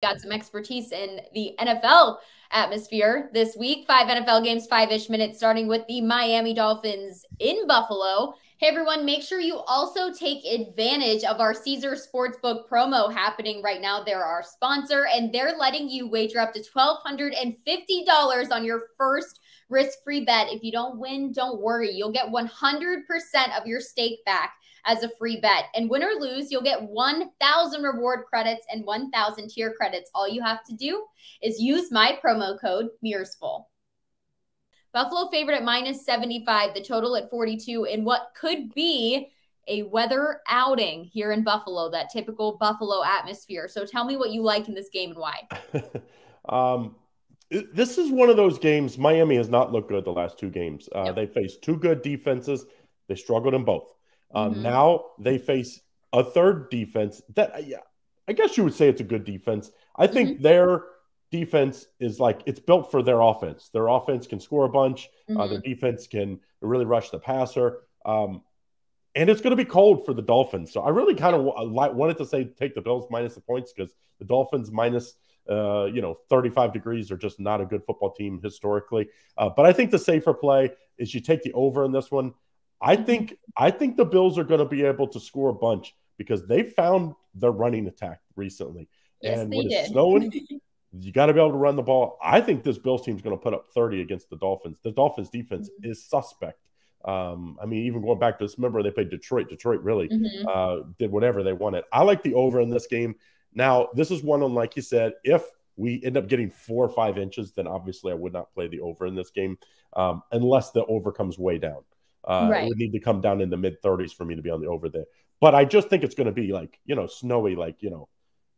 got some expertise in the NFL atmosphere this week. 5 NFL games, 5-ish minutes, starting with the Miami Dolphins in Buffalo. Hey, everyone, make sure you also take advantage of our Caesar Sportsbook promo happening right now. They're our sponsor, and they're letting you wager up to $1,250 on your first risk-free bet. If you don't win, don't worry. You'll get 100% of your stake back as a free bet. And win or lose, you'll get 1,000 reward credits and 1,000 tier credits. All you have to do is use my promo code MEARSFUL. Buffalo favorite at -75, the total at 42 in what could be a weather outing here in Buffalo, that typical Buffalo atmosphere. So tell me what you like in this game and why. This is one of those games. Miami has not looked good the last two games. Yep. They faced two good defenses. They struggled in both. Now they face a third defense that, yeah, I guess you would say it's a good defense. I think their defense is like, it's built for their offense. Their offense can score a bunch. Their defense can really rush the passer. And it's going to be cold for the Dolphins. So I really kind of wanted to say take the Bills minus the points, because the Dolphins minus 35 degrees are just not a good football team historically. But I think the safer play is you take the over in this one. I think the Bills are going to be able to score a bunch because they found their running attack recently. Yes, and they when did. it's snowing, you got to be able to run the ball. I think this Bills team is going to put up 30 against the Dolphins. The Dolphins defense is suspect. I mean, even going back to this, remember they played Detroit. Detroit really did whatever they wanted. I like the over in this game. Now, this is one on, like you said, if we end up getting 4 or 5 inches, then obviously I would not play the over in this game unless the over comes way down. It would need to come down in the mid-30s for me to be on the over there. But I just think it's going to be like, snowy,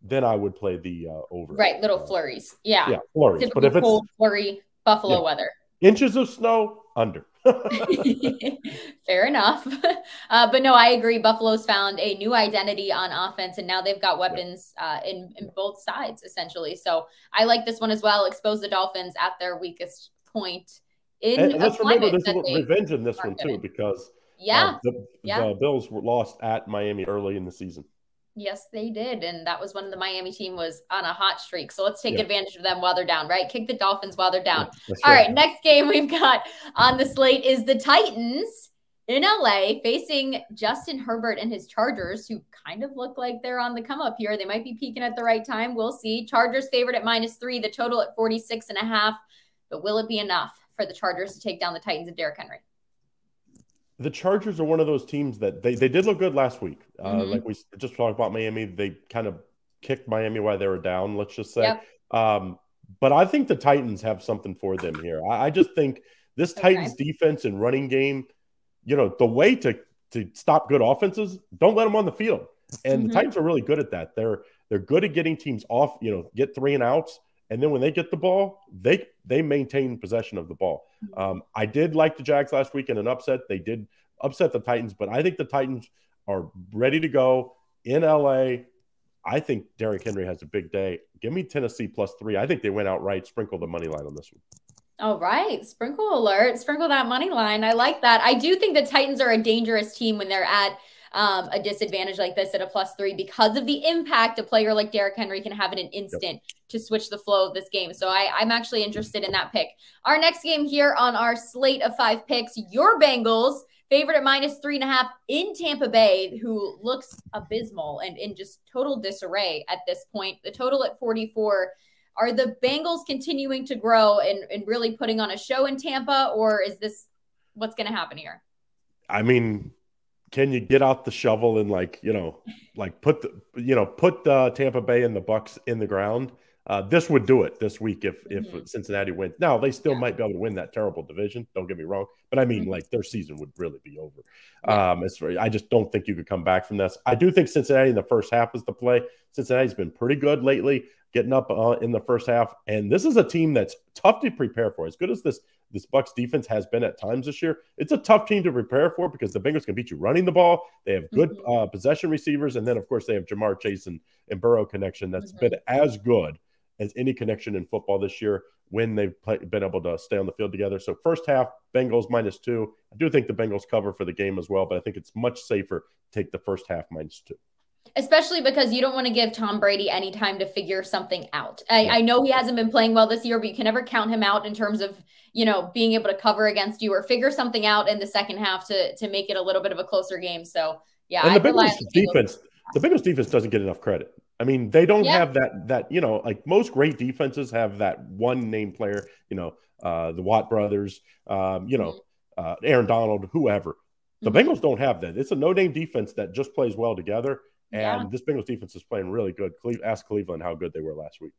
then I would play the over. Right, little flurries. Yeah, flurries. Typical But if it's cold, flurry, Buffalo weather. Inches of snow, under. Fair enough. But no, I agree. Buffalo's found a new identity on offense, and now they've got weapons in both sides, essentially. So I like this one as well. Expose the Dolphins at their weakest point. And let's remember there's a revenge in this one too, because the Bills were lost at Miami early in the season. Yes, they did. And that was when the Miami team was on a hot streak. So let's take advantage of them while they're down, right? Kick the Dolphins while they're down. All right, next game we've got on the slate is the Titans in LA facing Justin Herbert and his Chargers, who kind of look like they're on the come up here. They might be peaking at the right time. We'll see. Chargers favored at -3, the total at 46.5. But will it be enough for the Chargers to take down the Titans of Derrick Henry? The Chargers are one of those teams that they did look good last week. Like we just talked about Miami, they kind of kicked Miami while they were down, let's just say. But I think the Titans have something for them here. I just think this Titans defense and running game, the way to stop good offenses, don't let them on the field. And the Titans are really good at that. They're good at getting teams off, get 3 and outs. And then when they get the ball, they maintain possession of the ball. I did like the Jags last week in an upset. They did upset the Titans, but I think the Titans are ready to go in LA. I think Derrick Henry has a big day. Give me Tennessee +3. I think they went outright. Sprinkle the money line on this one. All right. Sprinkle alert. Sprinkle that money line. I like that. I do think the Titans are a dangerous team when they're at a disadvantage like this at a +3 because of the impact a player like Derrick Henry can have in an instant to switch the flow of this game. So I'm actually interested in that pick. Our next game here on our slate of 5 picks, your Bengals favorite at -3.5 in Tampa Bay, who looks abysmal and in just total disarray at this point. The total at 44. Are the Bengals continuing to grow and really putting on a show in Tampa, or is this what's going to happen here? I mean, can you get out the shovel and put Tampa Bay and the Bucks in the ground? This would do it this week if Cincinnati wins. Now, they still might be able to win that terrible division. Don't get me wrong. But I mean, their season would really be over. I just don't think you could come back from this. I do think Cincinnati in the first half is the play. Cincinnati's been pretty good lately, getting up in the first half. And this is a team that's tough to prepare for. As good as this Bucs defense has been at times this year, it's a tough team to prepare for because the Bengals can beat you running the ball. They have good possession receivers. And then, of course, they have Jamar Chase and Burrow connection that's been as good as any connection in football this year when they've been able to stay on the field together. So first half, Bengals -2. I do think the Bengals cover for the game as well, but I think it's much safer to take the first half -2. Especially because you don't want to give Tom Brady any time to figure something out. I know he hasn't been playing well this year, but you can never count him out in terms of, being able to cover against you or figure something out in the second half to make it a little bit of a closer game. So, yeah, And I'd rely on the Bengals defense doesn't get enough credit. I mean, they don't Yeah. have that, like most great defenses have that one name player, the Watt brothers, Aaron Donald, whoever. The Bengals don't have that. It's a no-name defense that just plays well together. And this Bengals defense is playing really good. Ask Cleveland how good they were last week.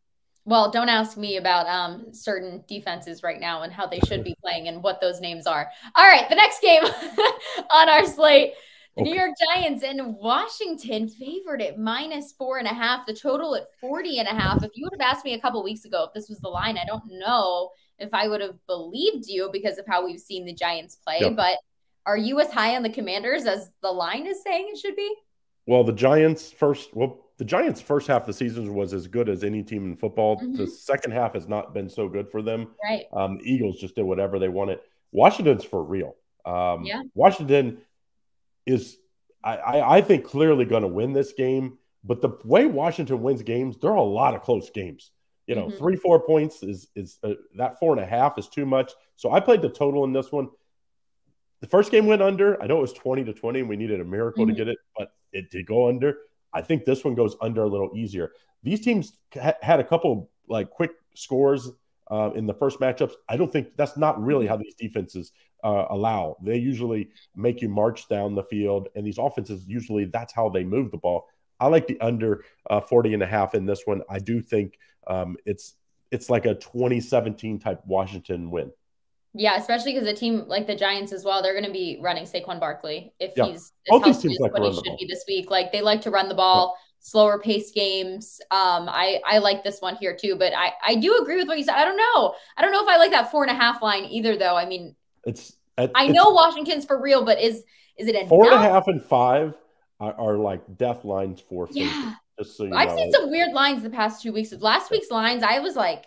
Well, don't ask me about certain defenses right now and how they should be playing and what those names are. All right, the next game on our slate, the New York Giants and Washington favored at -4.5, the total at 40.5. If you would have asked me a couple weeks ago if this was the line, I don't know if I would have believed you because of how we've seen the Giants play. Yep. But are you as high on the Commanders as the line is saying it should be? Well, the Giants' first half of the season was as good as any team in football. The second half has not been so good for them. Right. The Eagles just did whatever they wanted. Washington's for real. Washington is, I think, clearly going to win this game. But the way Washington wins games, there are a lot of close games. 3-4 points is that 4.5 is too much. So I played the total in this one. The first game went under. I know it was 20-20, and we needed a miracle to get it, but it did go under. I think this one goes under a little easier. These teams had a couple quick scores in the first matchups. I don't think that's not really how these defenses allow. They usually make you march down the field, and these offenses usually that's how they move the ball. I like the under 40.5 in this one. I do think it's like a 2017 type Washington win. Yeah, especially because a team like the Giants as well, they're going to be running Saquon Barkley if he's as Both these healthy teams as like what he should be this week. Like they like to run the ball, slower pace games. I like this one here too, but I do agree with what you said. I don't know if I like that 4.5 line either, though. I mean, I know Washington's for real, but is it enough? 4.5 and 5 are like death lines for favorites. Yeah. Just so you I've know. seen some weird lines the past 2 weeks. Last week's lines, I was like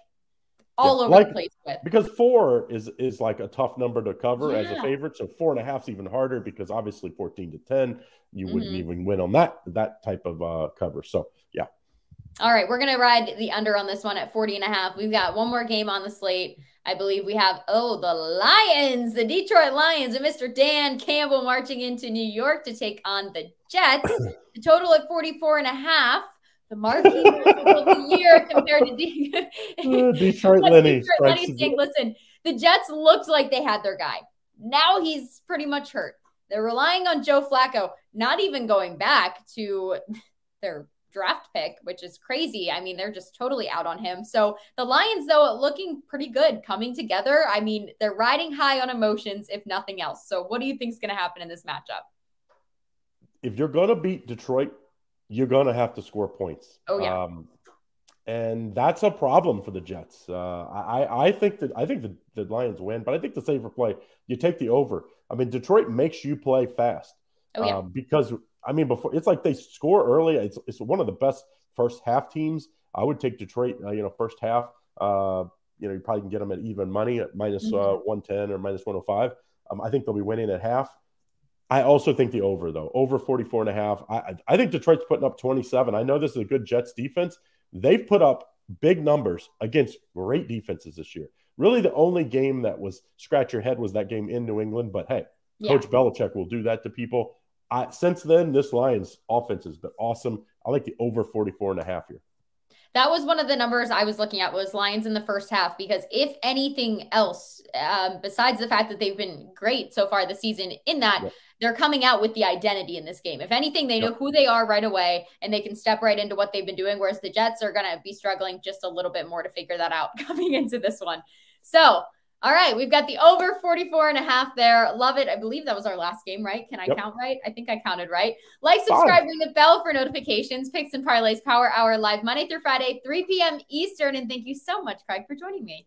all over the place with. Because 4 is like a tough number to cover as a favorite. So 4.5 is even harder because obviously 14-10, you wouldn't even win on that type of cover. So yeah. All right, we're gonna ride the under on this one at 40.5. We've got one more game on the slate. I believe we have the Lions, the Detroit Lions, and Mr. Dan Campbell marching into New York to take on the Jets. The total at 44.5. The marquee of the year compared to Detroit Lenny. Lenny's saying, listen, the Jets looked like they had their guy. Now he's pretty much hurt. They're relying on Joe Flacco, not even going back to their draft pick, which is crazy. I mean, they're just totally out on him. So the Lions, though, looking pretty good, coming together. I mean, they're riding high on emotions, if nothing else. So what do you think is going to happen in this matchup? If you're going to beat Detroit, you're going to have to score points. Oh, yeah. And that's a problem for the Jets. I think the Lions win, but I think the safer play, you take the over. I mean, Detroit makes you play fast. Oh, yeah. Because, I mean, before it's like they score early. It's one of the best first half teams. I would take Detroit, first half. You probably can get them at even money at minus 110 or minus 105. I think they'll be winning at half. I also think the over, though. Over 44.5. I think Detroit's putting up 27. I know this is a good Jets defense. They've put up big numbers against great defenses this year. Really, the only game that was scratch your head was that game in New England. But, hey, Coach Belichick will do that to people. Since then, this Lions offense has been awesome. I like the over 44.5 here. That was one of the numbers I was looking at was Lions in the first half, because if anything else, besides the fact that they've been great so far this season in that they're coming out with the identity in this game. If anything, they know who they are right away and they can step right into what they've been doing, whereas the Jets are going to be struggling just a little bit more to figure that out coming into this one. So, all right, we've got the over 44.5 there. Love it. I believe that was our last game, right? Can I count right? I think I counted right. Like, subscribe, ring the bell for notifications. Picks and Parlays Power Hour live Monday through Friday, 3 p.m. Eastern. And thank you so much, Craig, for joining me.